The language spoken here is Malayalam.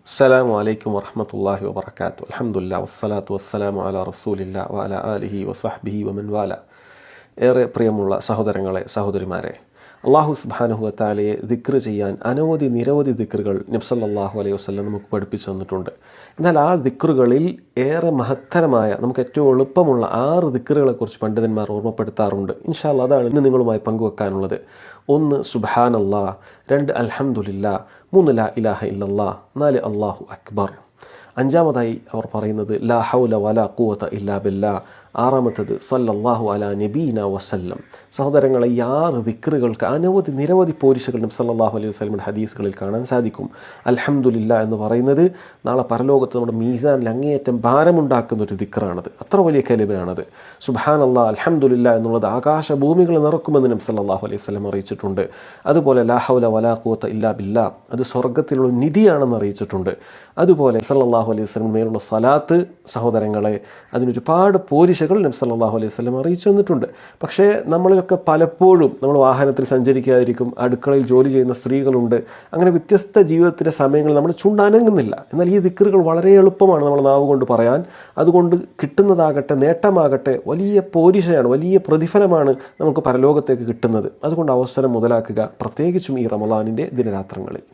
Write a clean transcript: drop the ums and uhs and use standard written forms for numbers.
അസ്സലാമു അലൈക്കും വറഹ്മത്തുള്ളാഹി വബറകാതുഹു. അൽഹംദുലില്ലാഹി വസ്സലാത്തു വസ്സലാമു അലാ റസൂലില്ലാഹി വഅലാ ആലിഹി വസഹ്ബിഹി വമൻ വാല. ഏറെ പ്രിയമുള്ള സഹോദരങ്ങളെ, സഹോദരിമാരെ, അല്ലാഹു സുബ്ഹാനഹു വ തആലയെ ദിക്ർ ചെയ്യാൻ നിരവധി ദിക്റുകൾ നബി സല്ലല്ലാഹു അലൈഹി വസല്ലം നമുക്ക് പഠിപ്പിച്ചു തന്നിട്ടുണ്ട്. എന്നാൽ ആ ദിക്റുകളിൽ ഏറെ മഹത്തരമായ, നമുക്ക് ഏറ്റവും എളുപ്പമുള്ള 6 ദിക്റുകളെക്കുറിച്ച് പണ്ഡിതന്മാർ ഓർമ്മപ്പെടുത്താറുണ്ട്. ഇൻഷാ അല്ലാഹ് അതാണ് ഇന്ന് നിങ്ങളുമായി പങ്കുവെക്കാനുള്ളത്. 1 സുബ്ഹാനല്ലാഹ്, 2 അൽഹംദുലില്ലാഹ്, 3 ലാ ഇലാഹ ഇല്ലല്ലാഹ്, 4 അല്ലാഹു അക്ബർ. 5-മതായി അവർ പറയുന്നത് ലാ ഹൗല വലാ ഖുവത ഇല്ലാ ബില്ലാഹ്. 6-മത്തത് സല്ലല്ലാഹു അലാ നബീന വസല്ലം. സഹോദരങ്ങളെ, ഈ 6 ദിക്റുകൾക്ക് നിരവധി പോരിശകൾ നബി സല്ലല്ലാഹു അലൈഹി വസല്ലമയുടെ ഹദീസുകളിൽ കാണാൻ സാധിക്കും. അൽഹംദുലില്ലാഹ് എന്ന് പറയുന്നത് നാളെ പരലോകത്ത് നമ്മുടെ മീസാനിൽ അങ്ങേയറ്റം ഭാരമുണ്ടാക്കുന്ന ഒരു ദിക്റാണത്. അത്ര വലിയ കലിമയാണത്. സുബ്ഹാനല്ലാഹ്, അൽഹംദുലില്ലാഹ് എന്നുള്ളത് ആകാശഭൂമികൾ നിറക്കുമെന്ന് നബി സല്ലല്ലാഹു അലൈഹി വസല്ലം അറിയിച്ചിട്ടുണ്ട്. അതുപോലെ ലാ ഹൗല വലാ ഖുവത ഇല്ലാ ബില്ലാഹ്, അത് സ്വർഗ്ഗത്തിലുള്ള നിധിയാണെന്ന് അറിയിച്ചിട്ടുണ്ട്. അതുപോലെ സല്ലല്ലാഹു അലൈഹി വസല്ലം മേലുള്ള സലാത്ത്, സഹോദരങ്ങളെ, അതിനൊരുപാട് പോരിശകൾ നബി സല്ലല്ലാഹു അലൈഹി വസല്ലം അറിയിച്ചു തന്നിട്ടുണ്ട്. പക്ഷേ നമ്മളിലൊക്കെ പലപ്പോഴും നമ്മൾ വാഹനത്തിൽ സഞ്ചരിക്കാതിരിക്കും, അടുക്കളയിൽ ജോലി ചെയ്യുന്ന സ്ത്രീകളുണ്ട്, അങ്ങനെ വ്യത്യസ്ത ജീവിതത്തിൻ്റെ സമയങ്ങളിൽ നമ്മൾ ചുണ്ടനങ്ങുന്നില്ല. എന്നാൽ ഈ ദിക്റുകൾ വളരെ എളുപ്പമാണ് നമ്മൾ നാവ് കൊണ്ട് പറയാൻ. അതുകൊണ്ട് കിട്ടുന്നതാകട്ടെ, നേട്ടമാകട്ടെ, വലിയ പോരിശയാണ്, വലിയ പ്രതിഫലമാണ് നമുക്ക് പരലോകത്തേക്ക് കിട്ടുന്നത്. അതുകൊണ്ട് അവസരം മുതലാക്കുക, പ്രത്യേകിച്ചും ഈ റമളാനിൻ്റെ ദിനരാത്രങ്ങളിൽ.